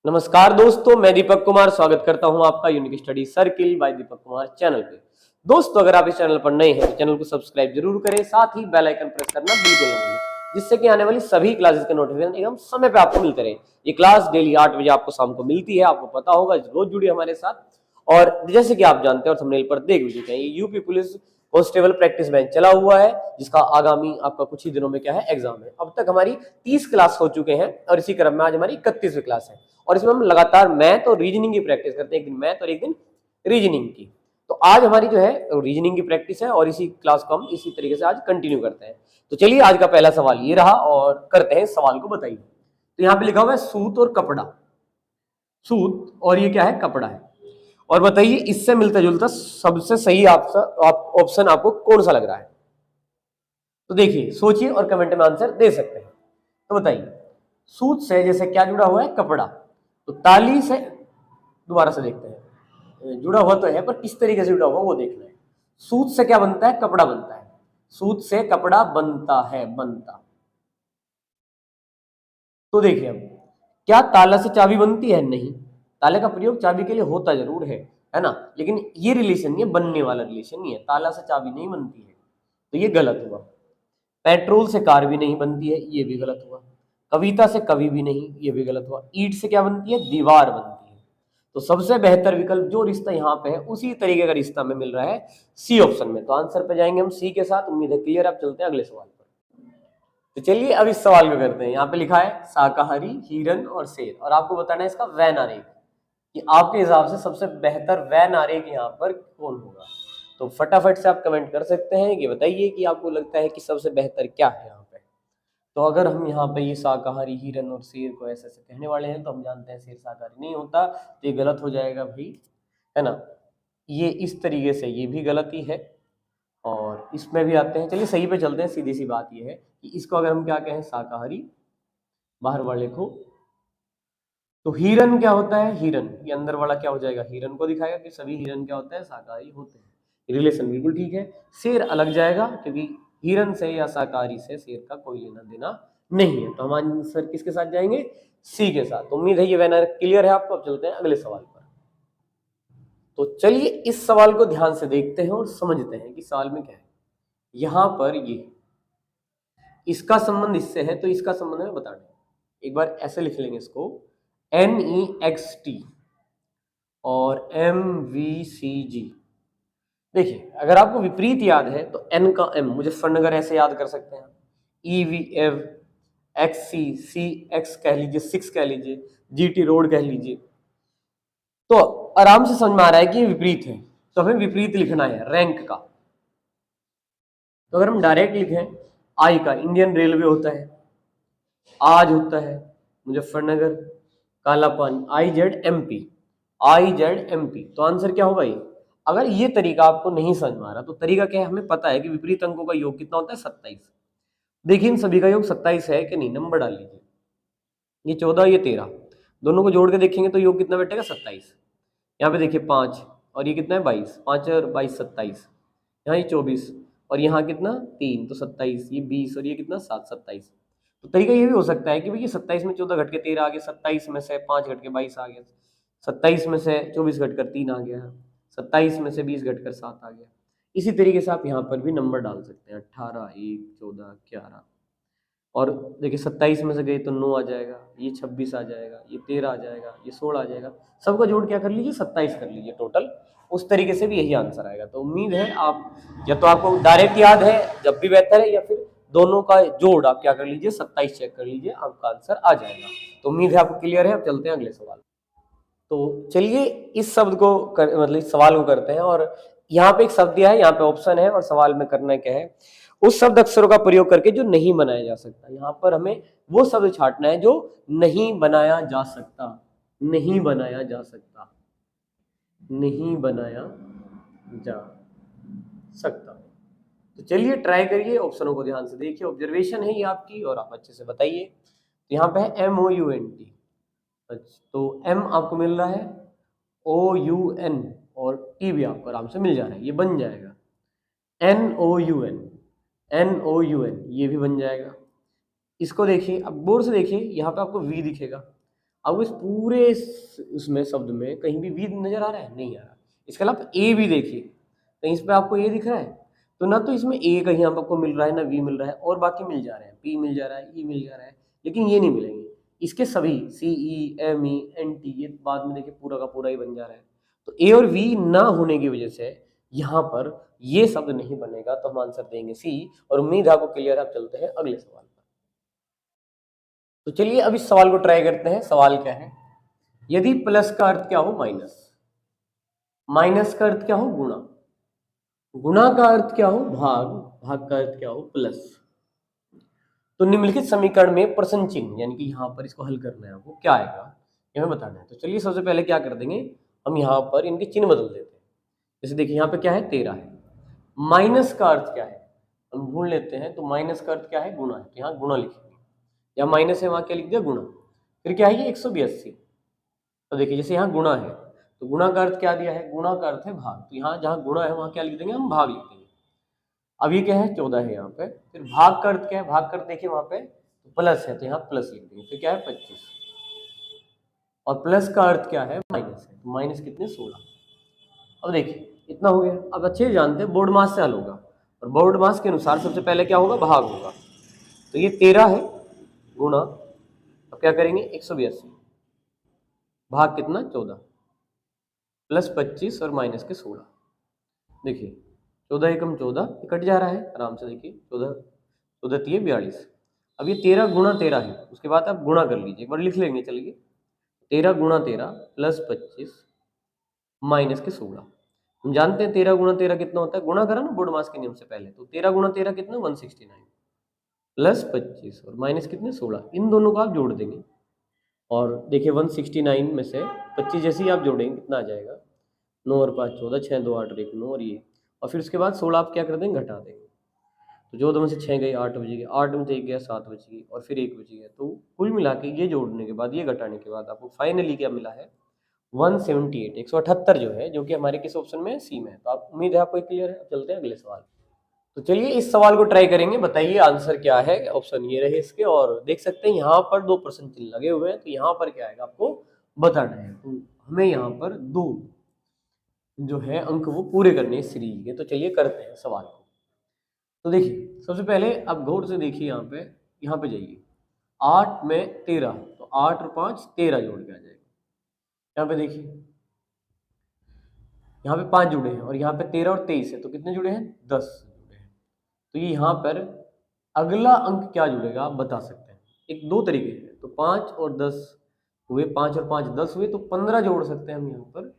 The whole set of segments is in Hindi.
नमस्कार दोस्तों, मैं दीपक कुमार स्वागत करता हूं आपका unique study circle bye Deepak Kumar channel पे। दोस्तों, अगर आप इस चैनल पर नए हैं तो चैनल को सब्सक्राइब जरूर करें, साथ ही बेल आइकन प्रेस करना बिल्कुल ना भूलें, जिससे कि आने वाली सभी क्लासेस के नोटिफिकेशन एकदम समय पे आपको मिलते रहे। ये क्लास डेली 8 बजे आपको शाम को मिलती है, आपको पता होगा, रोज जुड़िए हमारे साथ। और जैसे कि आप जानते हैं और थंबनेल पर देख भी चुके हैं, ये UP police constable practice batch चला हुआ है, जिसका आगामी आपका कुछ ही दिनों में क्या है, एग्जाम है। अब तक हमारी 30 क्लास हो चुके हैं और इसी क्रम में आज हमारी 31वीं क्लास है और इसमें हम लगातार मैथ और रीजनिंग की प्रैक्टिस करते हैं, एक दिन मैथ और एक दिन रीजनिंग की। तो आज हमारी जो है रीजनिंग की प्रैक्टिस है और इसी क्लास को हम इसी तरीके से आज कंटिन्यू करते हैं। तो चलिए, आज का पहला सवाल ये रहा और करते हैं सवाल को, बताइए। तो यहाँ पे लिखा हुआ है सूत और कपड़ा, सूत और ये क्या है, कपड़ा है। और बताइए इससे मिलता जुलता सबसे सही ऑप्शन आपको कौन सा लग रहा है। तो देखिए, सोचिए और कमेंट में आंसर दे सकते हैं। तो बताइए, सूत से जैसे क्या जुड़ा हुआ है, कपड़ा। तो ताली से दोबारा से देखते हैं, जुड़ा हुआ तो है पर किस तरीके से जुड़ा हुआ वो देखना है। सूत से क्या बनता है, कपड़ा बनता है। सूत से कपड़ा बनता है, बनता। तो देखिए, अब क्या ताला से चाबी बनती है? नहीं। ताले का प्रयोग चाबी के लिए होता जरूर है ना, लेकिन ये रिलेशन नहीं है, बनने वाला रिलेशन नहीं है। ताला से चाबी नहीं बनती है, तो ये गलत हुआ। पेट्रोल से कार भी नहीं बनती है, ये भी गलत हुआ। कविता से कवि भी नहीं, ये भी गलत हुआ। ईंट से क्या बनती है, दीवार बनती है। तो सबसे बेहतर विकल्प जो रिश्ता यहाँ पे है, उसी तरीके का रिश्ता में मिल रहा है सी ऑप्शन में। तो आंसर पे जाएंगे हम सी के साथ। उम्मीद है क्लियर। अब चलते हैं अगले सवाल पर। तो चलिए अब इस सवाल को करते हैं। यहाँ पे लिखा है शाकाहारी, हिरन और शेर, और आपको बताना है इसका वैन आरेख कि आपके हिसाब से सबसे बेहतर वैन आरेख यहाँ पर कौन होगा। तो फटाफट से आप कमेंट कर सकते हैं कि बताइए कि आपको लगता है कि सबसे बेहतर क्या है यहाँ पे। तो अगर हम यहाँ पे ये शाकाहारी, हिरन और शेर को ऐसे ऐसे कहने वाले हैं, तो हम जानते हैं शेर शाकाहारी नहीं होता, तो ये गलत हो जाएगा भाई, है ना। ये इस तरीके से ये भी गलती है और इसमें भी आते हैं। चलिए सही पे चलते हैं। सीधी सी बात ये है कि इसको अगर हम क्या कहें, शाकाहारी, बाहर वाले को, तो हिरन क्या होता है, हिरन, ये अंदर वाला क्या हो जाएगा, हिरन को दिखाएगा कि सभी हिरन क्या होता है, शाकाहारी होते हैं। रिलेशन बिल्कुल ठीक है। शेर अलग जाएगा क्योंकि हिरन से या शाकाहारी से शेर का कोई लेना देना नहीं है। तो हम आंसर किसके साथ जाएंगे, सी के साथ। उम्मीद है ये वैनर क्लियर है आपको। अब चलते हैं अगले सवाल पर। तो चलिए इस सवाल को ध्यान से देखते हैं और समझते हैं कि सवाल में क्या है। यहां पर ये इसका संबंध इससे है, तो इसका संबंध है बताना। एक बार ऐसे लिख लेंगे इसको, NEXT और MVCG। देखिए, अगर आपको विपरीत याद है तो N का M मुजफ्फरनगर ऐसे याद कर सकते हैं। EVF, XC, CX कह लीजिए, 6 कह लीजिए, GT रोड कह लीजिए। तो आराम से समझ में आ रहा है कि ये विपरीत है, तो हमें विपरीत लिखना है रैंक का। तो अगर हम डायरेक्ट लिखें, आई का इंडियन रेलवे होता है, आज होता है मुजफ्फरनगर, काला पानी, IZMP, IZMP। तो आंसर क्या होगा ये। अगर ये तरीका आपको नहीं समझ में आ रहा तो तरीका क्या है, हमें पता है कि विपरीत अंकों का योग कितना होता है, 27। देखिए इन सभी का योग 27 है कि नहीं, नंबर डाल लीजिए। ये 14, ये 13, दोनों को जोड़ के देखेंगे तो योग कितना बैठेगा, 27। यहाँ पे देखिए 5 और ये कितना है, 22, 5 और 22 27। यहाँ ये 24 और यहाँ कितना 3, तो 27, ये 20 और ये कितना 7, 27। तो तरीका ये भी हो सकता है कि भैया 27 में 14 घट के 13 आ गया, 27 में से 5 घट के 22 आ गया, 27 में से 24 घट कर 3 आ गया, 27 में से 20 घट कर 7 आ गया। इसी तरीके से आप यहाँ पर भी नंबर डाल सकते हैं, 18, 1, 14, 11। और देखिए 27 में से गए तो 9 आ जाएगा, ये 26 आ जाएगा, ये 13 आ जाएगा, ये 16 आ जाएगा। सबका जोड़ क्या कर लीजिए, 27 कर लीजिए टोटल। उस तरीके से भी यही आंसर आएगा। तो उम्मीद है आप, या तो आपको डायरेक्ट याद है जब भी बेहतर है, या फिर दोनों का जोड़ आप क्या कर लीजिए, 27 चेक कर लीजिए, आपका आंसर आ जाएगा। तो उम्मीद है आपको क्लियर है। अब चलते हैं अगले सवाल। तो चलिए इस शब्द को मतलब इस सवाल को करते हैं। और यहाँ पे एक शब्द दिया है, यहाँ पे ऑप्शन है और सवाल में करना क्या है, उस शब्द अक्षरों का प्रयोग करके जो नहीं बनाया जा सकता। यहाँ पर हमें वो शब्द छांटना है जो नहीं बनाया जा सकता, नहीं बनाया जा सकता, नहीं बनाया जा सकता। तो चलिए ट्राई करिए, ऑप्शनों को ध्यान से देखिए, ऑब्जर्वेशन है ये आपकी और आप अच्छे से बताइए। तो यहाँ पे है MOUNT। अच्छा, तो M आपको मिल रहा है, OUN और T भी आपको आराम से मिल जा रहा है, ये बन जाएगा NOUN, NOUN, ये भी बन जाएगा। इसको देखिए, अब गौर से देखिए, यहाँ पे आपको V दिखेगा, अब इस पूरे उसमें शब्द में कहीं भी वी नजर आ रहा है? नहीं आ रहा। इसके अलावा ए भी देखिए, कहीं इस पे आपको ए दिख रहा है? तो ना तो इसमें ए कहीं आपको मिल रहा है, ना वी मिल रहा है, और बाकी मिल जा रहे हैं, पी मिल जा रहा है, ई मिल जा रहा है, लेकिन ये नहीं मिलेंगे। इसके सभी C E M E N T ये बाद में देखिए पूरा का पूरा ही बन जा रहा है। तो ए और वी ना होने की वजह से यहाँ पर ये शब्द नहीं बनेगा, तो हम आंसर देंगे सी। और उम्मीद है आपको क्लियर है। आप चलते हैं अगले सवाल पर। तो चलिए अब इस सवाल को ट्राई करते हैं। सवाल क्या है? यदि प्लस का अर्थ क्या हो माइनस, माइनस का अर्थ क्या हो गुणा, गुणा का अर्थ क्या हो भाग, भाग का अर्थ क्या हो प्लस, तो निम्नलिखित समीकरण में प्रश्न चिन्ह यानी कि यहाँ पर इसको हल करना है आपको, क्या आएगा ये हमें बताना है। तो चलिए सबसे पहले क्या कर देंगे, हम यहाँ पर इनके चिन्ह बदल देते हैं। जैसे देखिए यहाँ पे क्या है 13 है, माइनस का अर्थ क्या है हम ढूंढ लेते हैं। तो माइनस का अर्थ क्या है गुणा है, तो यहाँ गुणा लिखेंगे, या माइनस है वहां क्या लिख दिया गुणा। फिर क्या है ये 182, तो देखिए जैसे यहाँ गुणा है तो गुणा का अर्थ क्या दिया है, गुणा का अर्थ है भाग, तो यहाँ जहाँ गुणा है वहां क्या लिख देंगे हम भाग लिख देंगे। अब ये क्या है 14 है यहाँ पे, फिर भाग का अर्थ क्या है, भाग का अर्थ देखिए वहां पे तो प्लस है, तो यहाँ प्लस लिख देंगे, फिर क्या है 25, और प्लस का अर्थ क्या है माइनस है, तो माइनस कितने 16। अब देखिए इतना हो गया। अब अच्छे से जानते हैं बोर्ड मास से हल होगा, और बोर्ड मास के अनुसार सबसे पहले क्या होगा भाग होगा। तो ये 13 है गुणा, अब क्या करेंगे 182 भाग कितना 14 प्लस 25 और माइनस के 16। देखिए 14 एकम 14 कट जा रहा है आराम से, देखिए 14 14 3 42। अब ये 13 गुणा 13 है, उसके बाद आप गुणा कर लीजिए, एक बार लिख लेंगे। चलिए 13 गुणा 13 प्लस 25 माइनस के 16। हम जानते हैं 13 गुणा 13 कितना होता है, गुणा करा ना बोर्ड मास के नियम से पहले, तो 13 गुणा 13 कितना 169 प्लस 25 और माइनस कितने 16, इन दोनों को आप जोड़ देंगे। और देखिए 169 में से 25 जैसे ही आप जोड़ेंगे कितना आ जाएगा, 9 और 5 14, 6 2 8 और 1 9 और ये, और फिर उसके बाद 16 आप क्या कर देंगे घटा देंगे। तो 14 में से 6 गए 8 बच गए, 8 में से 1 गया 7 बच गई, और फिर 1 बच गया। तो कुल मिला के ये जोड़ने के बाद ये घटाने के बाद आपको फाइनली क्या मिला है 178 178 जो है, जो कि हमारे किस ऑप्शन में है सी में है। तो आप उम्मीद है आपको क्लियर है। अब चलते हैं अगले सवाल। तो चलिए इस सवाल को ट्राई करेंगे, बताइए आंसर क्या है। ऑप्शन ये रहे इसके, और देख सकते हैं यहाँ पर 2 प्रश्न चिन्ह लगे हुए हैं, तो यहाँ पर क्या आएगा आपको बताना है। तो हमें यहाँ पर 2 जो है अंक वो पूरे करने हैं सीरीज के। तो चलिए करते हैं सवाल को। तो देखिए सबसे पहले आप गौर से देखिए यहाँ पे जाइए, 8 में 13, तो 8 और 5 13 जोड़ के आ जाएगा। यहाँ पे देखिए यहाँ पे 5 जुड़े हैं, और यहाँ पे 13 और 23 है, तो कितने जुड़े हैं 10 जुड़े हैं। तो ये यहाँ पर अगला अंक क्या जुड़ेगा आप बता सकते हैं। एक 2 तरीके हैं, तो 5 और 10 हुए, 5 और 5 10 हुए, तो 15 जोड़ सकते हैं हम यहाँ पर,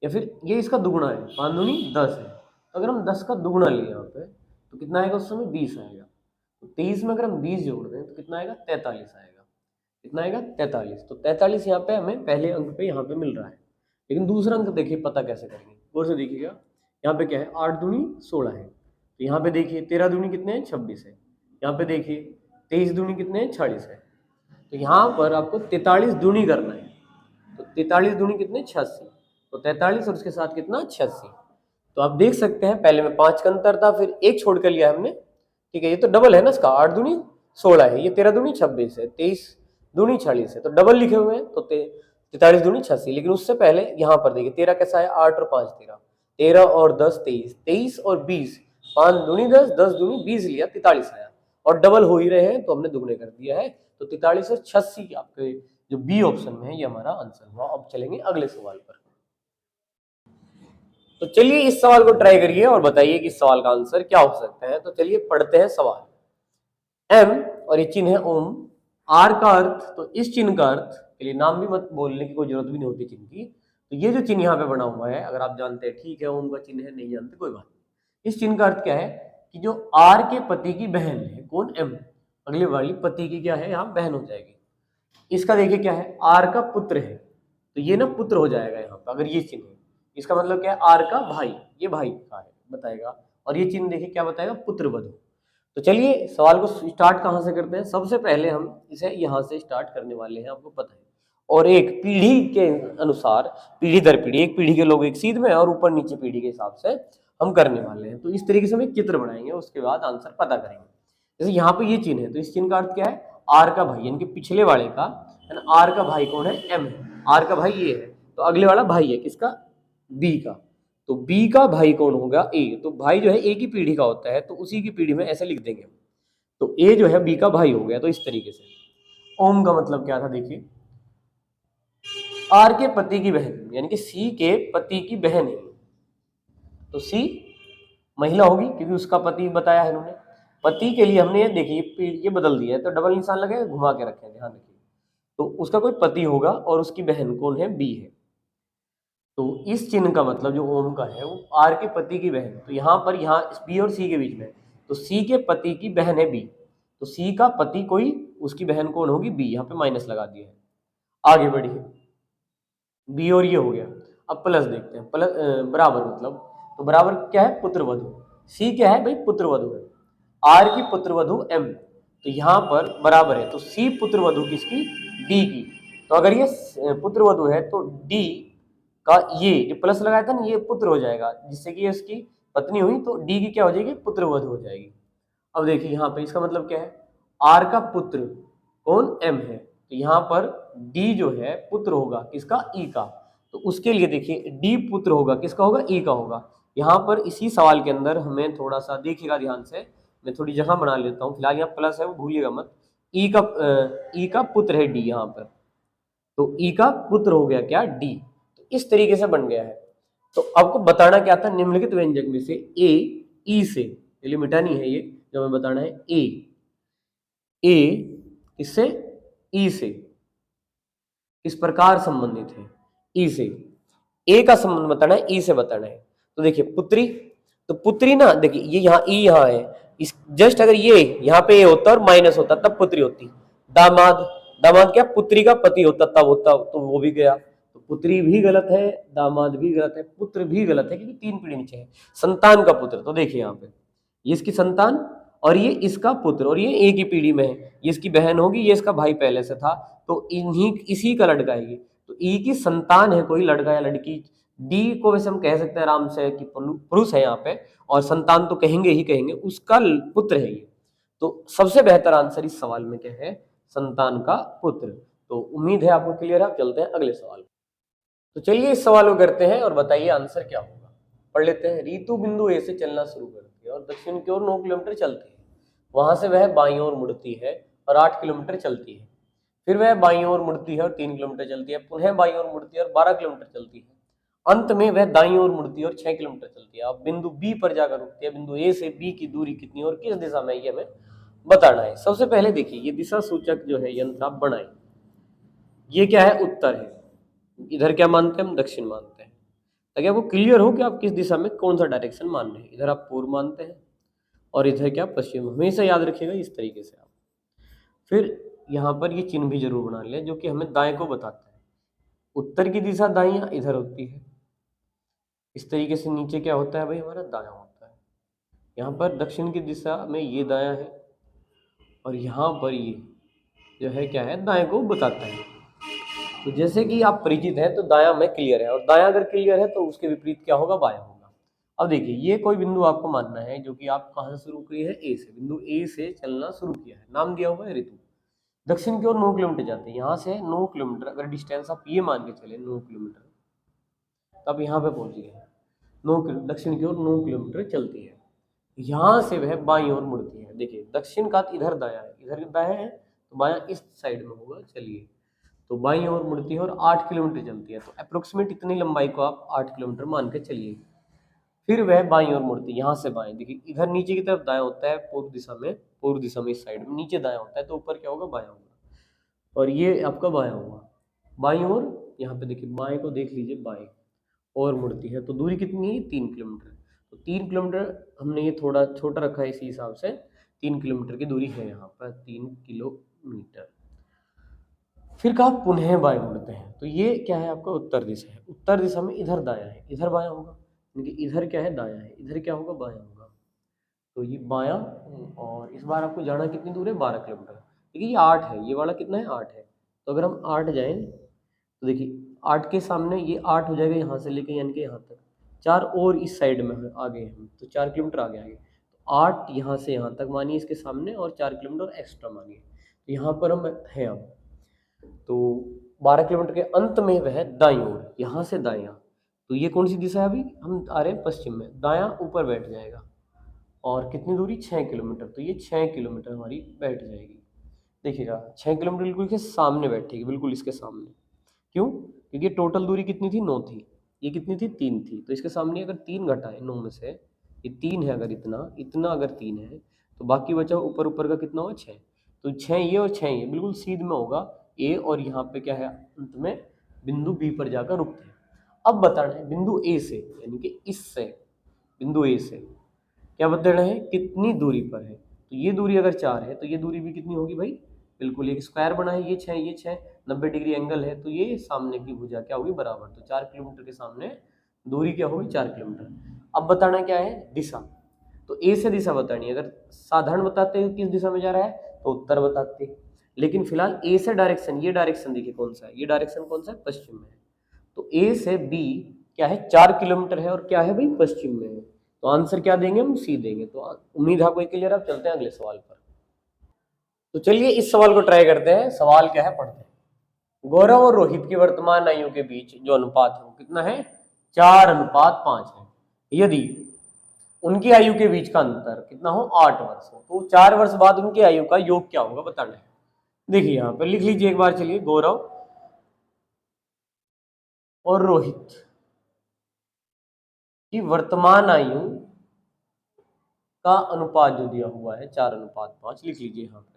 या फिर ये इसका दुगुना है, 5 दूनी 10 है, तो अगर हम 10 का दुगुना लें यहाँ पे तो कितना आएगा उस समय 20 आएगा। तो 23 में अगर हम 20 जोड़ दें तो कितना आएगा 43 आएगा। कितना आएगा 43। तो 43 यहाँ पे हमें पहले अंक पे यहाँ पे मिल रहा है, लेकिन दूसरा अंक देखिए पता कैसे करेंगे, गौर से देखिएगा। यहाँ पे क्या है 8 दूनी 16 है, तो यहाँ पे देखिए 13 दूनी कितने हैं 26 है, यहाँ पे देखिए 23 दूनी कितने हैं 40 है, तो यहाँ पर आपको 43 दूनी करना है। तो 43 दूनी कितने 86, तो 43 और उसके साथ कितना 86। तो आप देख सकते हैं पहले में 5 का अंतर था, फिर 1 छोड़ कर लिया हमने, ठीक है। ये तो डबल है ना इसका, 8 दूनी 16 है, ये 13 दूनी 26 है, 23 दूनी 40 है, तो डबल लिखे हुए हैं। तो 43 दूनी 86, लेकिन उससे पहले यहाँ पर देखिए 13 कैसा है 8 और 5 13, 13 और 10 23, 23 और 20, 5 दूनी 10, 10 दूनी 20 लिया 43 आया, और डबल हो ही रहे हैं तो हमने दुगने कर दिया है। तो 43 और 86 आपके जो बी ऑप्शन में है ये हमारा आंसर हुआ। अब चलेंगे अगले सवाल पर। तो चलिए इस सवाल को ट्राई करिए और बताइए कि इस सवाल का आंसर क्या हो सकता है। तो चलिए पढ़ते हैं सवाल। एम और ये चिन्ह है ओम, आर का अर्थ, तो इस चिन्ह का अर्थ के लिए नाम भी मत बोलने की कोई जरूरत भी नहीं होती चिन्ह की। तो ये जो चिन्ह यहाँ पे बना हुआ है, अगर आप जानते हैं ठीक है ओम का चिन्ह है, नहीं जानते कोई बात नहीं। इस चिन्ह का अर्थ क्या है कि जो आर के पति की बहन है, कौन एम, अगले वाली पति की क्या है यहाँ बहन हो जाएगी। इसका देखिए क्या है आर का पुत्र है, तो ये ना पुत्र हो जाएगा यहाँ पर अगर ये चिन्ह है। इसका मतलब क्या है आर का भाई, ये भाई का है बताएगा, और ये चिन्ह देखिए क्या बताएगा पुत्रवधू। तो चलिए सवाल को स्टार्ट कहाँ से करते हैं। सबसे पहले हम इसे यहाँ से स्टार्ट करने वाले हैं, आपको पता है, और एक पीढ़ी के अनुसार पीढ़ी दर पीढ़ी, एक पीढ़ी के लोग एक सीध में और ऊपर नीचे पीढ़ी के हिसाब से हम करने वाले हैं। तो इस तरीके से हम एक चित्र बनाएंगे, उसके बाद आंसर पता करेंगे। जैसे यहाँ पे ये चिन्ह है, तो इस चिन्ह का अर्थ क्या है आर का भाई, यानी कि पिछले वाले का है ना। आर का भाई कौन है, एम है, आर का भाई ये है, तो अगले वाला भाई है किसका, बी का। तो बी का भाई कौन होगा, ए। तो भाई जो है ए की पीढ़ी का होता है, तो उसी की पीढ़ी में ऐसे लिख देंगे। तो ए जो है बी का भाई हो गया। तो इस तरीके से ओम का मतलब क्या था, देखिए आर के पति की बहन, यानी कि सी के पति की बहन है, तो सी महिला होगी क्योंकि उसका पति बताया है इन्होंने। पति के लिए हमने ये देखिए ये बदल दिया है, तो डबल निशान लगे, घुमा के रखें, ध्यान रखिए। तो उसका कोई पति होगा और उसकी बहन कौन है, बी है। तो इस चिन्ह का मतलब जो ओम का है वो आर के पति की बहन, तो यहाँ पर यहाँ बी और सी के बीच में, तो सी के पति की बहन है बी, तो सी का पति कोई, उसकी बहन कौन होगी, बी। यहाँ पे माइनस लगा दिया है। आगे बढ़िए, बी और ये हो गया। अब प्लस देखते हैं, प्लस बराबर मतलब, तो बराबर क्या है, पुत्र वधु। सी क्या है भाई, पुत्र वधु है। आर की पुत्र वधु एम, तो यहाँ पर बराबर है, तो सी पुत्र वधु किसकी, डी की। तो अगर ये पुत्र वधु है तो डी का ये जो प्लस लगाया था ना, ये पुत्र हो जाएगा, जिससे कि ये उसकी पत्नी हुई, तो डी की क्या हो जाएगी, पुत्र वधु हो जाएगी। अब देखिए यहाँ पे इसका मतलब क्या है, आर का पुत्र कौन, एम है, तो यहाँ पर डी जो है पुत्र होगा किसका, ई का। तो उसके लिए देखिए डी पुत्र होगा किसका, होगा ई का होगा। यहाँ पर इसी सवाल के अंदर हमें थोड़ा सा देखिएगा ध्यान से, मैं थोड़ी जगह बना लेता हूँ, फिलहाल यहाँ प्लस है वो भूलिएगा मत। ई का पुत्र है डी यहाँ पर, तो ई का पुत्र हो गया क्या, डी। तो इस तरीके से बन गया है। तो आपको बताना क्या था, निम्नलिखित व्यंजक में से ए ई से, चलिए मिटानी है ये, जो हमें बताना है ए इससे ई से किस प्रकार संबंधित है, ई से। ए का संबंध बताना है, ई से बताना है। तो देखिए पुत्री, तो पुत्री ना देखिए ये यहाँ ई यहाँ है, इस जस्ट अगर ये यहाँ पे ए होता और माइनस होता तब पुत्री होती। दामाद, दामाद क्या, पुत्री का पति होता तब होता, तो वो भी गया। तो पुत्री भी गलत है, दामाद भी गलत है, पुत्र भी गलत है, क्योंकि 3 पीढ़ी नीचे है। संतान का पुत्र, तो देखिए यहाँ पे ये इसकी संतान और ये इसका पुत्र, और ये एक ही पीढ़ी में है, ये इसकी बहन होगी, ये इसका भाई पहले से था, तो इन्हीं इसी का लड़का है ये। तो ई की संतान है कोई लड़का या लड़की। डी को वैसे हम कह सकते हैं आराम से कि पुरुष है यहाँ पे, और संतान तो कहेंगे ही कहेंगे, उसका पुत्र है ये। तो सबसे बेहतर आंसर इस सवाल में क्या है, संतान का पुत्र। तो उम्मीद है आपको क्लियर है। आप चलते हैं अगले सवाल। तो चलिए इस सवाल को करते हैं और बताइए आंसर क्या होगा। पढ़ लेते हैं। रीतु बिंदु ए से चलना शुरू करती है और दक्षिण की ओर 9 किलोमीटर चलती है। वहां से वह बाईं ओर मुड़ती है और 8 किलोमीटर चलती है। फिर वह बाईं ओर मुड़ती है और 3 किलोमीटर चलती है। पुनः बाईं ओर मुड़ती है और 12 किलोमीटर चलती है। अंत में वह दाईं ओर मुड़ती है और 6 किलोमीटर चलती है। अब बिंदु बी पर जाकर रुकती है। बिंदु ए से बी की दूरी कितनी और किस दिशा में, ये हमें बताना है। सबसे पहले देखिए ये दिशा सूचक जो है यंत्र आप बनाए। ये क्या है, उत्तर है। इधर क्या मानते हैं हम, दक्षिण मानते हैं, ताकि आपको क्लियर हो कि आप किस दिशा में कौन सा डायरेक्शन मान रहे हैं। इधर आप पूर्व मानते हैं और इधर क्या, पश्चिम। हमेशा याद रखिएगा इस तरीके से आप। फिर यहाँ पर ये चिन्ह भी जरूर बना लें जो कि हमें दाएं को बताता है। उत्तर की दिशा दाईं इधर होती है, इस तरीके से नीचे क्या होता है भाई, हमारा दायां होता है। यहाँ पर दक्षिण की दिशा में ये दायां है और यहाँ पर ये जो है क्या है, दाएं को बताता है। तो जैसे कि आप परिचित हैं तो दायां में क्लियर है, और दायां अगर क्लियर है तो उसके विपरीत क्या होगा, बायां होगा। अब देखिए ये कोई बिंदु आपको मानना है जो कि आप कहाँ से शुरू किए हैं, ए से। बिंदु ए से चलना शुरू किया है, नाम दिया हुआ है ऋतु। दक्षिण की ओर 9 किलोमीटर जाते हैं। यहाँ से 9 किलोमीटर अगर डिस्टेंस आप ये मान के चले 9 किलोमीटर, तो आप यहाँ पे पहुंच गए। 9 किलो दक्षिण की ओर 9 किलोमीटर चलती है। यहाँ से वह बाईं ओर मुड़ती है। देखिए दक्षिण का इधर दायां है, इधर दायां है तो बायां इस साइड में होगा। चलिए तो बाईं ओर मुड़ती है और 8 किलोमीटर चलती है। तो अप्रोक्सीमेट इतनी लंबाई को आप 8 किलोमीटर मान के चलिए। फिर वह बाईं ओर मुड़ती है, यहाँ से बाएं। देखिए इधर नीचे की तरफ दायां होता है, पूर्व दिशा में, पूर्व दिशा में इस साइड में नीचे दायां होता है, तो ऊपर क्या होगा, बायां होगा। और ये आपका बायां होगा। बाईं ओर यहाँ पे देखिए बाएं को देख लीजिए, बाएं और मुड़ती है। तो दूरी कितनी है, 3 किलोमीटर। तो 3 किलोमीटर हमने ये थोड़ा छोटा रखा है, इसी हिसाब से 3 किलोमीटर की दूरी है यहाँ पर, 3 किलोमीटर। फिर कहा पुनः बाएं मुड़ते हैं। तो ये क्या है, आपका उत्तर दिशा है। उत्तर दिशा में इधर दायां है, इधर बायां होगा, यानी कि इधर क्या है, दायां है, इधर क्या होगा, बायां होगा। तो ये बायां, और इस बार आपको जाना कितनी दूर है, 12 किलोमीटर। देखिए ये 8 है, ये वाला कितना है, 8 है। तो अगर हम 8 जाएं तो देखिए 8 के सामने ये 8 हो जाएगा, यहाँ से लेके यानी कि यहाँ तक 4 और इस साइड में आ गए हम, तो 4 किलोमीटर आगे आगे। तो 8 यहाँ से यहाँ तक मानिए इसके सामने, और 4 किलोमीटर एक्स्ट्रा मानिए। तो यहाँ पर हम हैं अब। तो 12 किलोमीटर के अंत में वह दाईं ओर, यहाँ से दायां, तो ये कौन सी दिशा है, अभी हम आ रहे हैं पश्चिम में, दायां ऊपर बैठ जाएगा। और कितनी दूरी, 6 किलोमीटर, तो ये 6 किलोमीटर हमारी बैठ जाएगी। देखिएगा 6 किलोमीटर बिल्कुल इसके सामने बैठेगी, बिल्कुल इसके सामने। क्यों? क्योंकि टोटल दूरी कितनी थी, 9 थी, ये कितनी थी, 3 थी, तो इसके सामने अगर 3 घटाए 9 में से, ये 3 है, अगर इतना इतना अगर 3 है, तो बाकी बचा ऊपर ऊपर का कितना हुआ, 6। तो 6 ये और 6 ये बिल्कुल सीध में होगा ए, और यहाँ पे क्या है, अंत में बिंदु बी पर जाकर रुकते हैं। अब बताना है बिंदु ए से, यानी कि इससे, बिंदु ए से क्या बताना है, कितनी दूरी पर है। तो ये दूरी अगर 4 है, तो ये दूरी भी कितनी होगी भाई, बिल्कुल एक स्क्वायर बना है, ये 6 ये 6, 90 डिग्री एंगल है, तो ये सामने की भुजा क्या होगी, बराबर। तो 4 किलोमीटर के सामने दूरी क्या होगी, 4 किलोमीटर। अब बताना क्या है, दिशा। तो ए से दिशा बतानी है। अगर साधारण बताते हैं किस दिशा में जा रहा है, तो उत्तर बताते, लेकिन फिलहाल ए से डायरेक्शन, ये डायरेक्शन देखिए कौन सा है, ये डायरेक्शन कौन सा है, पश्चिम में है। तो ए से बी क्या है, 4 किलोमीटर है, और क्या है भाई, पश्चिम में है। तो आंसर क्या देंगे हम, सी देंगे। तो उम्मीद है आपको क्लियर। अब चलते हैं अगले सवाल पर। तो चलिए इस सवाल को ट्राई करते हैं। सवाल क्या है, पढ़ते हैं। गौरव और रोहित की वर्तमान आयु के बीच जो अनुपात है वो कितना है, 4:5 है। यदि उनकी आयु के बीच का अंतर कितना हो, 8 वर्ष हो, तो 4 वर्ष बाद उनकी आयु का योग क्या होगा, बताना है। देखिए यहाँ पर लिख लीजिए एक बार, चलिए, गौरव और रोहित की वर्तमान आयु का अनुपात जो दिया हुआ है 4:5, लिख लीजिए यहाँ पर।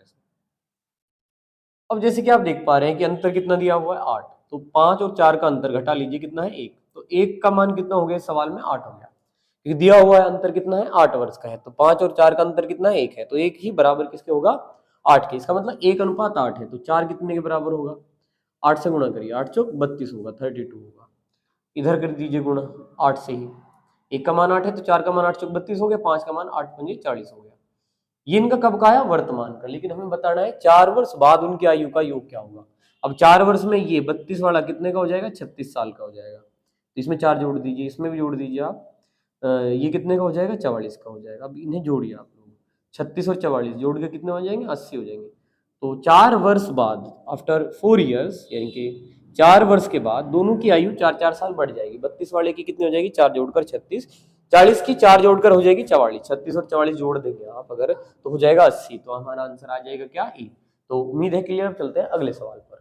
अब जैसे कि आप देख पा रहे हैं कि अंतर कितना दिया हुआ है, 8, तो 5 और 4 का अंतर घटा लीजिए, कितना है, 1। तो 1 का मान कितना हो गया सवाल में, 8 हो गया, क्योंकि दिया हुआ है अंतर कितना है, 8 वर्ष का है। तो 5 और 4 का अंतर कितना है, 1 है, तो 1 ही बराबर किसके होगा, 8 के। इसका मतलब 1:8 है, तो 4 कितने के बराबर होगा, 8 से गुणा करिए, 8 चौक 32 होगा, 32 होगा। इधर कर दीजिए गुणा 8 से ही, 1 का मान 8 है, तो 4 का मान 8 चौक 32 हो गया, 5 का मान 8 पंजे 40 हो गया। ये इनका कब का है, वर्तमान का, लेकिन हमें बताना है 4 वर्ष बाद उनकी आयु का योग क्या होगा। अब 4 वर्ष में ये 32 वाला कितने का हो जाएगा, 36 साल का हो जाएगा। तो इसमें 4 जोड़ दीजिए, इसमें भी जोड़ दीजिए आप, ये कितने का हो जाएगा, 44 का हो जाएगा। अब इन्हें जोड़िए आप लोग, 36 और 44 जोड़ के कितने हो जाएंगे, 80 हो जाएंगे। तो 4 वर्ष बाद, आफ्टर 4 ईयर्स, यानी कि 4 वर्ष के बाद दोनों की आयु 4-4 साल बढ़ जाएगी। 32 वाले की कितनी हो जाएगी, 4 जोड़कर 36, 40 की 4 जोड़कर हो जाएगी 44, 36 और 44 जोड़ देंगे आप अगर, तो हो जाएगा 80। तो हमारा आंसर आ जाएगा क्या, ई। तो उम्मीद है क्लियर। अब चलते हैं अगले सवाल पर।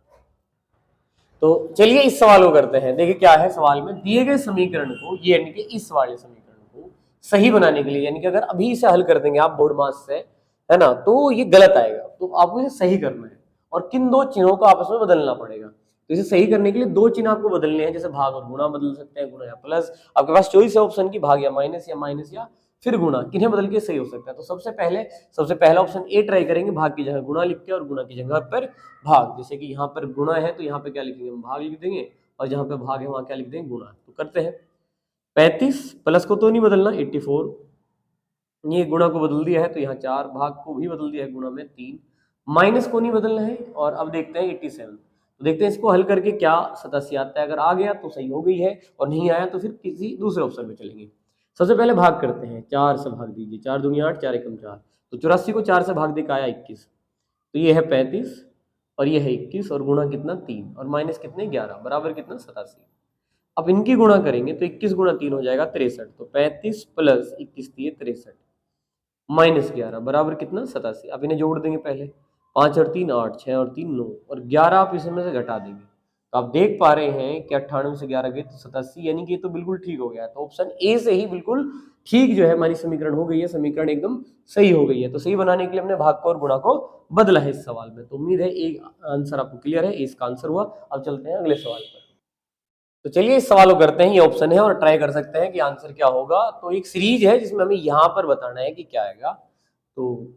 तो चलिए इस सवाल को करते हैं। देखिए क्या है सवाल में, दिए गए समीकरण को, ये यानी कि इस वाले समीकरण को सही बनाने के लिए, यानी कि अगर अभी इसे हल कर देंगे आप बोर्ड मास से, है ना, तो ये गलत आएगा, तो आपको इसे सही करना है। और किन दो चिन्हों को आपस में बदलना पड़ेगा। तो इसे सही करने के लिए 2 चिन्ह आपको बदलने हैं, जैसे भाग और गुणा बदल सकते हैं, गुणा या प्लस, आपके पास चॉइस है ऑप्शन की, भाग या माइनस, या फिर गुणा, किन्हें बदल के सही हो सकता है। तो सबसे पहला ऑप्शन ए ट्राई करेंगे, भाग की जगह गुणा लिख के और गुणा की जगह पर भाग। जैसे कि यहाँ पर गुणा है तो यहाँ पे क्या लिखेंगे, हम भाग लिख देंगे, और जहाँ पे भाग है वहां क्या लिख देंगे, गुणा। तो करते हैं, 35 प्लस को तो नहीं बदलना, 84, ये गुणा को बदल दिया है, तो यहाँ 4, भाग को भी बदल दिया है, गुणा में 3, माइनस को नहीं बदलना है। और अब देखते हैं 87, तो देखते हैं इसको हल करके क्या 87 आता है। अगर आ गया तो सही हो गई है, और नहीं आया तो फिर किसी दूसरे ऑप्शन में चलेंगे। सबसे पहले भाग करते हैं, 4 से भाग दीजिए, 4 दूनी 8, 4 एकम 4, तो 84 को 4 से भाग दे के आया 21, तो ये है 35 और ये है 21, और गुणा कितना 3, और माइनस कितने 11, बराबर कितना 87। अब इनकी गुणा करेंगे तो 21 गुणा 3 हो जाएगा 63, तो 35 प्लस 21 दिए 63, माइनस 11 बराबर कितना 87। अब इन्हें जोड़ देंगे पहले, 5 और 3 8, 6 और 3 9, और 11 आप इसमें से घटा देंगे। तो आप देख पा रहे हैं कि 98 से 11 गए तो 87, यानी कि ये तो बिल्कुल ठीक हो गया। तो ऑप्शन ए से ही बिल्कुल ठीक जो है हमारी समीकरण हो गई है, समीकरण एकदम सही हो गई है। तो सही बनाने के लिए हमने भाग को और गुणा को बदला है इस सवाल में। तो उम्मीद है एक आंसर आपको क्लियर है, इसका आंसर हुआ। अब चलते हैं अगले सवाल पर। तो चलिए इस सवाल को करते हैं, ये ऑप्शन है और ट्राई कर सकते हैं कि आंसर क्या होगा। तो एक सीरीज है जिसमें हमें यहाँ पर बताना है कि क्या आएगा। तो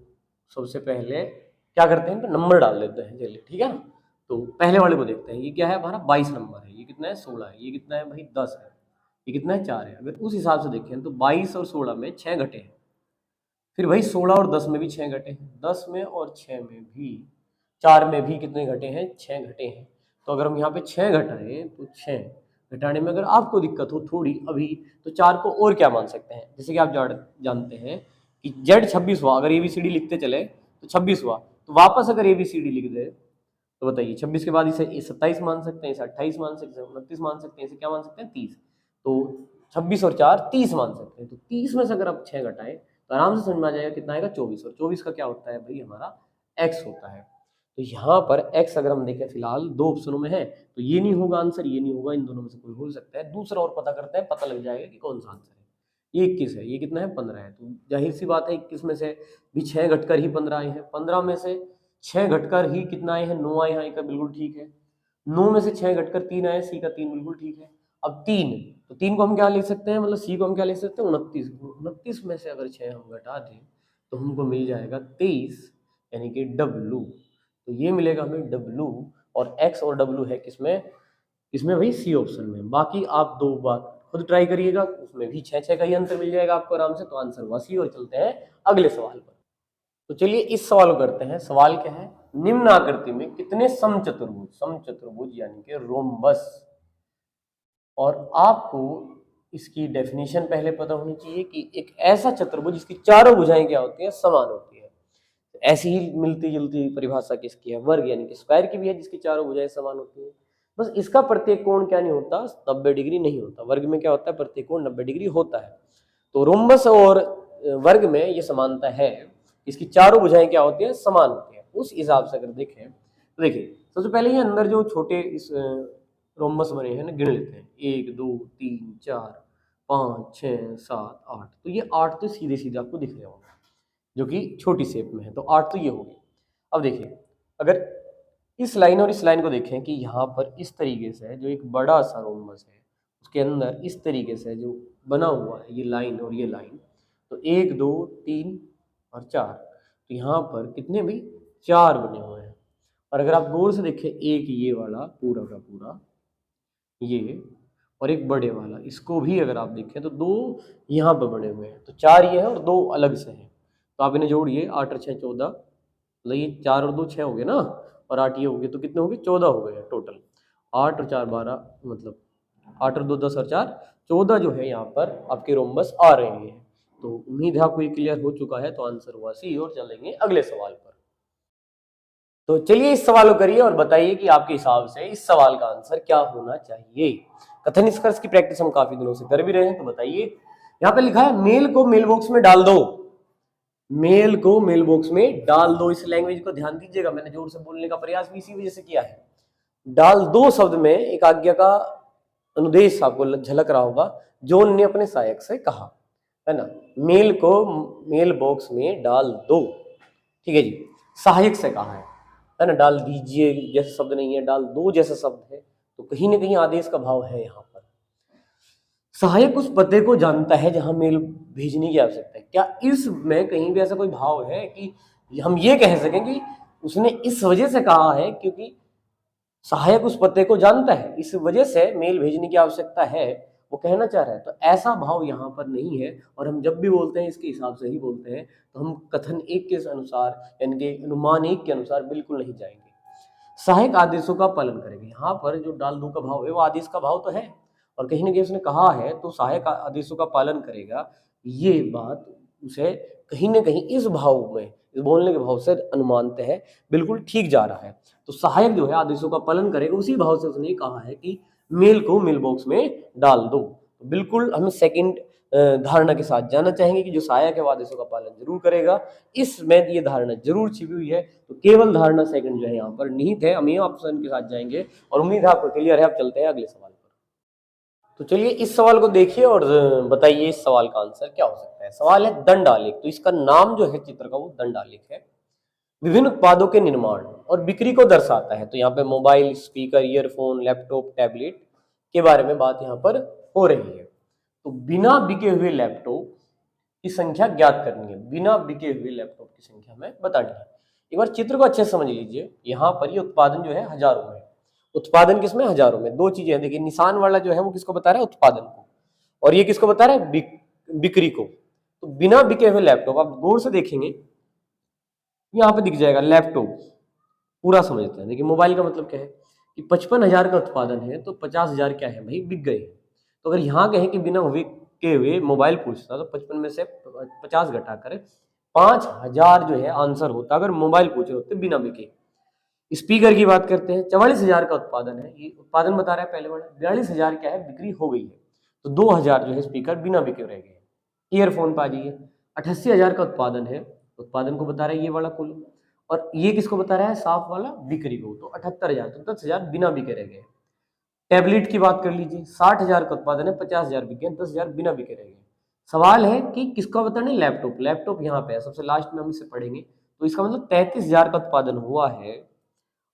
सबसे पहले क्या करते हैं, नंबर डाल देते हैं, चलिए ठीक है ना। तो पहले वाले को देखते हैं, ये क्या है हमारा 22 नंबर है, ये कितना है 16 है, ये कितना है भाई 10 है, ये कितना है 4 है। अगर उस हिसाब से देखें तो 22 और 16 में 6 घटे हैं, फिर भाई 16 और 10 में भी 6 घटे हैं, 10 में और 6 में भी, 4 में भी कितने घटे हैं, 6 घटे हैं। तो अगर हम यहाँ पे 6 घटाएं तो 6 घटाने में अगर आपको दिक्कत हो थोड़ी अभी, तो 4 को और क्या मान सकते हैं, जैसे कि आप जानते हैं कि Z 26 हुआ, अगर ABCD लिखते चले तो 26 हुआ, तो वापस अगर ABCD लिख दे तो बताइए 26 के बाद इसे 27 मान सकते हैं, इसे 28 मान सकते हैं, 29 मान सकते हैं, इसे क्या मान सकते हैं 30। तो 26 और 4 30 मान सकते हैं। तो 30 में से अगर आप 6 घटाएं तो आराम से समझ में आ जाएगा कितना आएगा 24, और 24 का क्या होता है भाई हमारा x होता है। तो यहाँ पर x अगर हम देखें फिलहाल दो ऑप्शनों में है, तो ये नहीं होगा आंसर, ये नहीं होगा, इन दोनों में से कोई हो सकता है। दूसरा और पता करते हैं, पता लग जाएगा कि कौन सा आंसर है। ये 21 है, ये कितना है 15 है। तो जाहिर सी बात है 21 में से भी 6 घटकर ही 15 आए हैं, 15 में से 6 घटकर ही कितना आए हैं 9 आए हैं, का बिल्कुल ठीक है। 9 में से 6 घटकर 3 आए, सी का 3 बिल्कुल ठीक है। अब 3, तो 3 को हम क्या लिख सकते हैं, मतलब सी को हम क्या लिख सकते हैं 29। 29 में से अगर 6 हम घटा दें तो हमको मिल जाएगा 23, यानी कि डब्लू। तो ये मिलेगा हमें डब्लू, और एक्स और डब्लू है किसमें, इसमें भाई सी ऑप्शन में। बाकी आप दो बार खुद ट्राई करिएगा, उसमें भी 6 का ही आंसर मिल जाएगा आपको आराम से। तो आंसर हुआ सी। और चलते हैं अगले सवाल पर। तो चलिए इस सवाल को करते हैं। सवाल क्या है, निम्न आकृति में कितने समचतुर्भुज, समचतुर्भुज यानी कि रोम्बस, और आपको इसकी डेफिनेशन पहले पता होनी चाहिए कि एक ऐसा चतुर्भुज जिसकी चारों भुजाएं क्या होती हैं, समान होती है। ऐसी ही मिलती जुलती परिभाषा किसकी है, वर्ग यानी कि स्क्वायर की भी है, जिसकी चारों भुजाएं समान होती है। बस इसका प्रत्येक कोण क्या नहीं होता, 90 डिग्री नहीं होता। वर्ग में क्या होता है, प्रत्येक कोण 90 डिग्री होता है। तो रोम्बस और वर्ग में ये समानता है, इसकी चारों भुजाएं क्या होती है, समान होती है। उस हिसाब से अगर देखें तो देखिए सबसे पहले ये अंदर जो छोटे इस रोम्बस बने हैं ना, गिन लेते हैं। 1 2 3 4 5 6 7 8। तो ये 8 तो सीधे सीधे आपको दिख रहे होंगे, जो कि छोटी शेप में है। तो 8 तो ये हो गई। अब देखिए अगर इस लाइन और इस लाइन को देखें कि यहाँ पर इस तरीके से जो एक बड़ा सा रोम्बस है, उसके अंदर इस तरीके से जो बना हुआ है ये लाइन और ये लाइन, तो 1 2 3 और 4। तो यहाँ पर कितने भी 4 बने हुए हैं। और अगर आप गौर से देखें, एक ये वाला पूरा का पूरा ये, और एक बड़े वाला, इसको भी अगर आप देखें तो 2 यहाँ पर बने हुए हैं। तो 4 ये है और 2 अलग से हैं। तो आप इन्हें जोड़िए, 8 और 6 14, मतलब ये 4 और 2 6 हो गए ना, और 8 ये हो गए, तो कितने हो गए 14 हो गए टोटल। 8 और 4 12, मतलब 8 और 2 10 और 4 14 जो है यहाँ पर आपके रोम्बस आ रहे हैं। तो उम्मीद है आपको ये क्लियर हो चुका है। तो आंसर हुआ सी। और चलेंगे अगले सवाल पर। तो चलिए इस सवाल को करिए और बताइए कि आपके हिसाब से इस सवाल का आंसर क्या होना चाहिए। कथन निष्कर्ष की प्रैक्टिस हम काफी दिनों से कर भी रहे हैं। तो बताइए, यहाँ पे लिखा है मेल को मेल बॉक्स में डाल दो। मेल को मेल बॉक्स में डाल दो, इस लैंग्वेज को ध्यान दीजिएगा। मैंने जोर से बोलने का प्रयास भी इसी वजह से किया है। डाल दो शब्द में एक आज्ञा का अनुदेश आपको झलक रहा होगा। जॉन ने अपने सहायक से कहा, है ना, मेल को मेल बॉक्स में डाल दो। ठीक है जी, सहायक से कहा है ना। डाल दीजिए जैसा शब्द नहीं है, डाल दो जैसा शब्द है। तो कहीं ना कहीं आदेश का भाव है यहाँ पर। सहायक उस पते को जानता है जहां मेल भेजने की आवश्यकता है। क्या इसमें कहीं भी ऐसा कोई भाव है कि हम ये कह सकें कि उसने इस वजह से कहा है क्योंकि सहायक उस पते को जानता है, इस वजह से मेल भेजने की आवश्यकता है, वो कहना चाह रहा है। तो ऐसा भाव यहाँ पर नहीं है। और हम जब भी बोलते हैं इसके हिसाब से ही बोलते हैं। तो हम कथन एक के अनुसार यानी कि अनुमान एक के अनुसार बिल्कुल नहीं जाएंगे। सहायक आदेशों का पालन करेंगे। यहाँ पर जो डाल दो का भाव है वो आदेश का भाव तो है, और कहीं ना कहीं उसने कहा है तो सहायक आदेशों का पालन करेगा। ये बात उसे कहीं ना कहीं इस भाव में, इस बोलने के भाव से अनुमानते है बिल्कुल ठीक जा रहा है। तो सहायक जो है आदेशों का पालन करेगा, उसी भाव से उसने कहा है कि मेल को मेल बॉक्स में डाल दो। तो बिल्कुल हम सेकंड धारणा के साथ जाना चाहेंगे कि जो सहायक है वो आदेशों का पालन जरूर करेगा। इसमें ये धारणा जरूर छिपी हुई है। तो केवल धारणा सेकंड जो है यहाँ पर निहित है। हम ये ऑप्शन के साथ जाएंगे और उम्मीद है आपको क्लियर है। अब चलते हैं अगले सवाल पर। तो चलिए इस सवाल को देखिए और बताइए इस सवाल का आंसर क्या हो सकता है। सवाल है दंडालेख। तो इसका नाम जो है चित्र का वो दंडालेख है। विभिन्न उत्पादों के निर्माण और बिक्री को दर्शाता है। तो यहाँ पे mobile, speaker, earphone, laptop, tablet के बारे में बात यहाँ पर हो रही है। तो बिना बिके हुए लैपटॉप की संख्या ज्ञात करनी है। बिना बिके हुए लैपटॉप की संख्या हमें बतानी है। एक बार चित्र को अच्छे से समझ लीजिए। यहाँ पर ये उत्पादन जो है हजारों में, उत्पादन किसमें, हजारों में। दो चीजें हैं, देखिए निशान वाला जो है वो किसको बता रहा है, उत्पादन को, और ये किसको बता रहा है, बिक्री को। तो बिना बिके हुए लैपटॉप, आप गौर से देखेंगे यहाँ पे दिख जाएगा लैपटॉप, पूरा समझते हैं। देखिए मोबाइल का मतलब क्या है कि 55,000 का उत्पादन है तो 50,000 क्या है भाई, बिक गए। तो अगर यहाँ कहें कि बिना बिके हुए मोबाइल पूछता तो 55 में से 50 घटा कर 5,000 जो है आंसर होता अगर मोबाइल पूछ रहे होते बिना बिके। स्पीकर की बात करते हैं, 44,000 का उत्पादन है, ये उत्पादन बता रहा है पहले वाला। 42,000 क्या है, बिक्री हो गई है, तो 2,000 जो है स्पीकर बिना बिके रह गए। ईयरफोन पा जाइए, 88,000 का उत्पादन है, उत्पादन को बता रहा है ये वाला कुल, और ये किसको बता रहा है, साफ वाला बिक्री को, तो 78,000, तो 10,000 बिना बिके रह गए। टैबलेट की बात कर लीजिए, 60,000 का उत्पादन है, 50,000 बिके, 10,000 बिना बिके रह गए। सवाल है कि किसका बताना है, लैपटॉप। लैपटॉप यहाँ पे है, सबसे लास्ट में हम इसे पढ़ेंगे, तो इसका मतलब 33,000 का उत्पादन हुआ है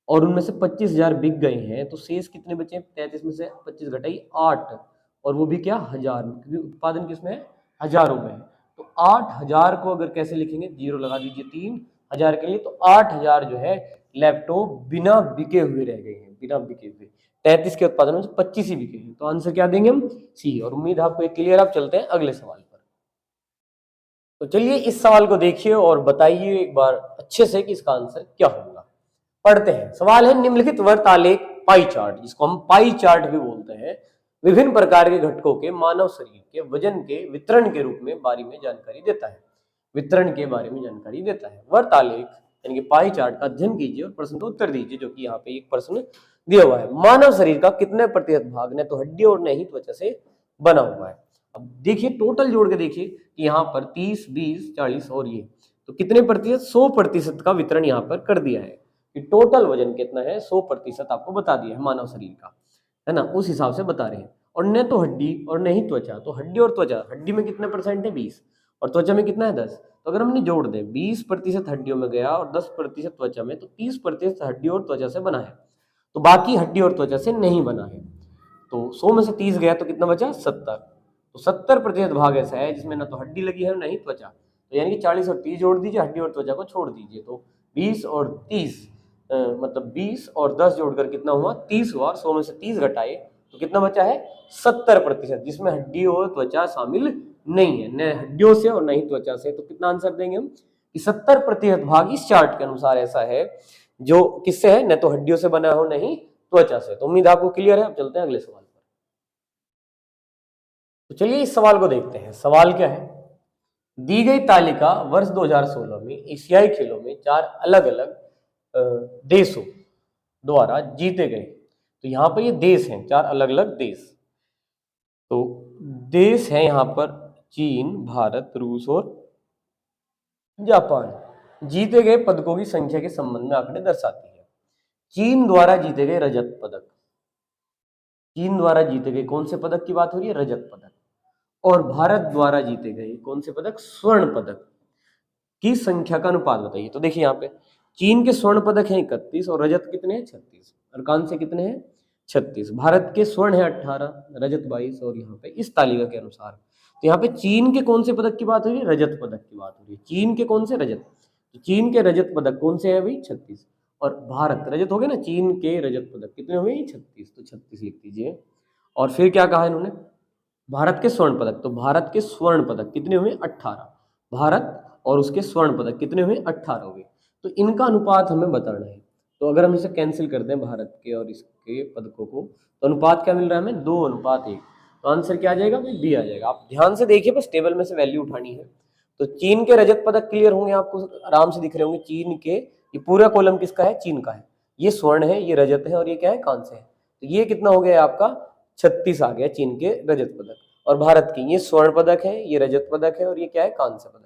और उनमें से 25,000 बिक गए हैं, तो शेष कितने बचे, 33 में से 25 घटाई 8, और वो भी क्या, 1000, क्योंकि उत्पादन किसमें है, हजारों में है। तो 8,000 को अगर कैसे लिखेंगे, जीरो लगा दीजिए 3,000 के लिए, तो 8,000 जो है लैपटॉप बिना बिके हुए रह गए हैं, बिना बिके हुए। 33 के उत्पादन में से 25 ही बिके हैं, तो आंसर क्या देंगे हम, सी। और उम्मीद आपको एक क्लियर। आप चलते हैं अगले सवाल पर। तो चलिए इस सवाल को देखिए और बताइए एक बार अच्छे से कि इसका आंसर क्या होगा। पढ़ते हैं, सवाल है, निम्नलिखित वर्त आलेख पाई चार्ट, जिसको हम पाई चार्ट भी बोलते हैं, विभिन्न प्रकार के घटकों के मानव शरीर के वजन के वितरण के रूप में बारे में जानकारी देता है। वितरण के बारे में जानकारी देता है। वर्त आलेख यानी कि पाई चार्ट का अध्ययन कीजिए और प्रश्न का उत्तर दीजिए, जो कि यहाँ पे एक प्रश्न दिया हुआ है। मानव शरीर का कितने प्रतिशत भाग न तो हड्डी और न ही त्वचा से बना हुआ है। अब देखिए टोटल जोड़ के देखिए कि यहाँ पर 30, 20, 40 और ये, तो कितने प्रतिशत, 100% का वितरण यहाँ पर कर दिया है कि टोटल वजन कितना है, 100% आपको बता दिया है मानव शरीर का, है ना, उस हिसाब से बता रहे हैं। और न तो हड्डी और न ही त्वचा, तो हड्डी और त्वचा, हड्डी में कितने परसेंट है, 20, और त्वचा में कितना है, 10। तो अगर हमने जोड़ दे 20% हड्डियों में गया और 10% त्वचा में, तो 30% हड्डी और त्वचा से बना है, तो बाकी हड्डी और त्वचा से नहीं बना है। तो 100 में से 30 गया तो कितना बचा, 70। तो 70% भाग ऐसा है जिसमें ना तो हड्डी लगी है ना ही त्वचा, तो यानी कि 40 और 30 जोड़ दीजिए, हड्डी और त्वचा को छोड़ दीजिए, तो 20 और 30 मतलब 20 और 10 जोड़कर कितना हुआ, 30 हुआ, और 100 में से 30 घटाए तो कितना बचा है, 70%, जिसमें हड्डी और त्वचा शामिल नहीं है, न हड्डियों से और न ही त्वचा से। तो कितना आंसर देंगे हम कि 70% भाग इस चार्ट के अनुसार ऐसा है जो किससे है, न तो हड्डियों से बना हो नहीं त्वचा से। तो उम्मीद आपको क्लियर है। अब चलते हैं अगले सवाल पर। तो चलिए इस सवाल को देखते हैं। सवाल क्या है, दी गई तालिका वर्ष 2016 में एशियाई खेलों में 4 अलग अलग देशों द्वारा जीते गए। तो यहाँ पर ये देश हैं, 4 अलग अलग देश। तो देश है यहाँ पर चीन, भारत, रूस और जापान। जीते गए पदकों की संख्या के संबंध में आंकड़े दर्शाती है। चीन द्वारा जीते गए रजत पदक, चीन द्वारा जीते गए कौन से पदक की बात हो रही है, रजत पदक। और भारत द्वारा जीते गए कौन से पदक, स्वर्ण पदक की संख्या का अनुपात बताइए। तो देखिए यहाँ पे चीन के स्वर्ण पदक हैं 31 और रजत कितने हैं, 36, और कांस्य कितने हैं, 36। भारत के स्वर्ण है 18, रजत 22, और यहाँ पे इस तालिका के अनुसार तो यहाँ पे चीन के कौन से पदक की बात हो रही है, रजत पदक की बात हो रही है। चीन के कौन से, रजत, तो चीन के रजत पदक कौन से है भाई, 36, और भारत रजत हो गए ना, चीन के रजत पदक कितने हो गए, 36, तो 36 लिख दीजिए। और फिर क्या कहा इन्होंने, भारत के स्वर्ण पदक, तो भारत के स्वर्ण पदक कितने हुए, 18, भारत और उसके स्वर्ण पदक कितने हुए, 18 हुए। तो इनका अनुपात हमें बताना है। तो अगर हम इसे कैंसिल कर दें भारत के और इसके पदकों को, तो अनुपात क्या मिल रहा है हमें, 2:1। तो आंसर क्या आ जाएगा भाई, बी आ जाएगा। आप ध्यान से देखिए, बस टेबल में से वैल्यू उठानी है। तो चीन के रजत पदक क्लियर होंगे, आपको आराम से दिख रहे होंगे। चीन के, ये पूरा कॉलम किसका है, चीन का है। ये स्वर्ण है, ये रजत है, और ये क्या है, कांस्य है। तो ये कितना हो गया आपका, 36 आ गया चीन के रजत पदक। और भारत की, ये स्वर्ण पदक है, ये रजत पदक है, और ये क्या है, कांस्य पदक है।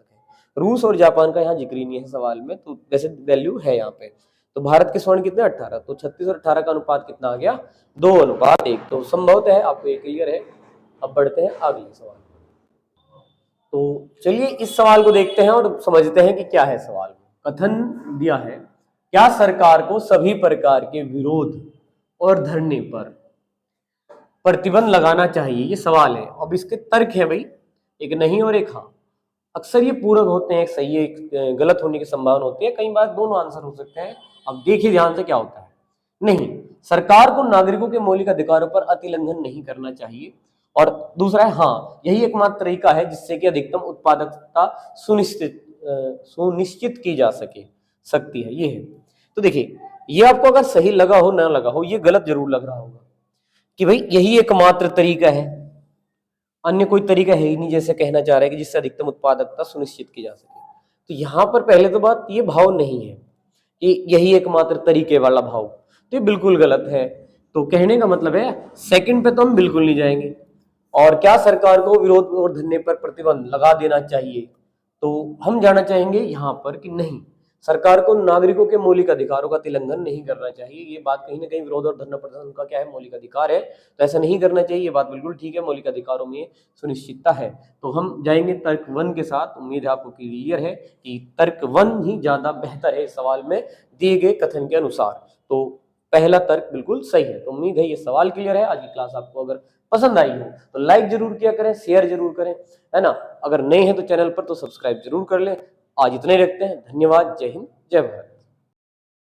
रूस और जापान का यहाँ जिक्र ही नहीं है सवाल में, तो वैसे वैल्यू है यहाँ पे। तो भारत के स्वर्ण कितने, 18, तो 36 और 18 का अनुपात कितना आ गया, 2:1। तो संभवतः है आपको ये क्लियर है। अब बढ़ते हैं अगले सवाल। तो चलिए इस सवाल को देखते हैं और समझते हैं कि क्या है सवाल में। कथन दिया है, क्या सरकार को सभी प्रकार के विरोध और धरने पर प्रतिबंध लगाना चाहिए, ये सवाल है। अब इसके तर्क है भाई, एक नहीं और एक हाँ। अक्सर ये पूरक होते हैं, एक सही है एक गलत होने की संभावना होती है, कई बार दोनों आंसर हो सकते हैं। अब देखिए ध्यान से क्या होता है। नहीं, सरकार को नागरिकों के मौलिक अधिकारों पर अतिलंघन नहीं करना चाहिए। और दूसरा है हाँ, यही एकमात्र तरीका है जिससे कि अधिकतम उत्पादकता सुनिश्चित की जा सकती है, ये है। तो देखिए, ये आपको अगर सही लगा हो ना लगा हो, ये गलत जरूर लग रहा होगा कि भाई यही एकमात्र तरीका है, अन्य कोई तरीका है ही नहीं, जैसे कहना चाह रहे हैं कि जिससे अधिकतम उत्पादकता सुनिश्चित की जा सके। तो यहाँ पर पहले तो बात ये भाव नहीं है कि यही एकमात्र तरीके वाला भाव, तो ये बिल्कुल गलत है। तो कहने का मतलब है सेकंड पे तो हम बिल्कुल नहीं जाएंगे। और क्या सरकार को विरोध और धरने पर प्रतिबंध लगा देना चाहिए? तो हम जाना चाहेंगे यहाँ पर कि नहीं, सरकार को नागरिकों के मौलिक अधिकारों का उल्लंघन नहीं करना चाहिए। ये बात कहीं ना कहीं विरोध और धरना प्रदर्शन का क्या है, मौलिक अधिकार है, तो ऐसा नहीं करना चाहिए। ये बात बिल्कुल ठीक है, मौलिक अधिकारों में सुनिश्चितता है। तो हम जाएंगे तर्क 1 के साथ। उम्मीद है आपको क्लियर है कि तर्क 1 ही ज्यादा बेहतर है इस सवाल में दिए गए कथन के अनुसार। तो पहला तर्क बिल्कुल सही है। तो उम्मीद है ये सवाल क्लियर है। आज की क्लास आपको अगर पसंद आई हो तो लाइक जरूर किया करें, शेयर जरूर करें, है ना। अगर नए हैं तो चैनल पर तो सब्सक्राइब जरूर कर लें। आज इतने रखते हैं। धन्यवाद। जय हिंद, जय भारत।